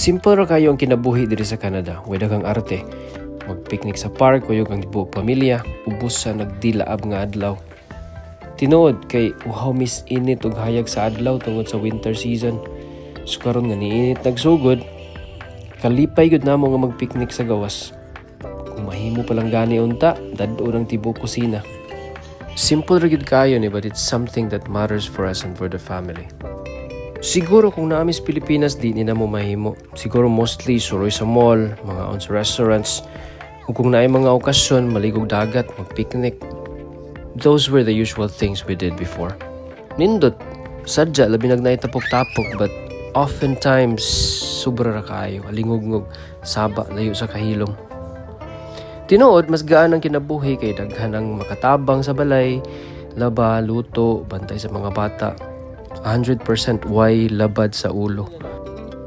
Simple ra kayo ang kinabuhi diri sa Canada. Way daghang arte. Mag-picnic sa park, kuyog ang tibuok pamilya, ubos sa nagdilaab nga adlaw. Tinuod kay uhaw mis init ug hayag sa adlaw tungod sa winter season. So karon nga niinit nagsugod, kalipay gud namo nga mag-picnic sa gawas. Kung mahimo pa lang gani unta, dad-o ang tibuok kusina. Simple ra gid kayo ni, but it's something that matters for us and for the family. Siguro kung naamis Pilipinas, di na mo mahimo. Siguro mostly suroy sa mall, mga on sa restaurants. O kung naay mga okasyon, maligog dagat, mag-picnic. Those were the usual things we did before. Nindot, sadya, labi nagnaitapok-tapok, but oftentimes, sobra ra kaayo, alingog-ngog, saba, layo sa kahilom. Tinuod, mas gaan ang kinabuhi kay daghan ang makatabang sa balay, laba, luto, bantay sa mga bata. 100% way labad sa ulo.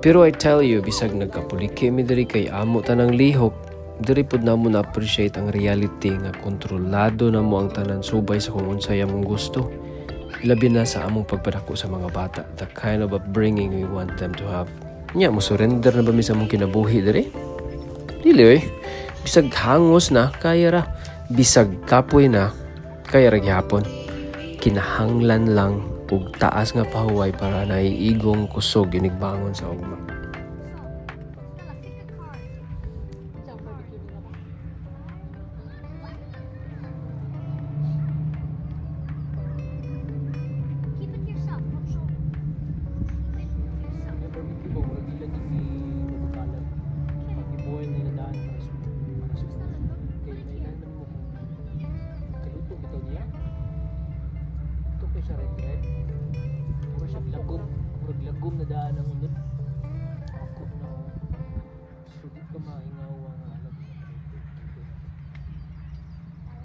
Pero I tell you, bisag nagkapuliki mi diri kay amo tanang lihok, diri pud namo na appreciate ang reality nga kontrolado na mo ang tanan subay sa kung unsay among gusto. Labi na sa among pagpadako sa mga bata, the kind of upbringing we want them to have. Nya mo surrender na ba mi sa among kinabuhi diri? Dili bisag hangos na kaya ra, bisag kapoy na kaya ra gyapon. Kinahanglan lang ug taas nga pahuway para naiigong kusog inigbangon sa ugma.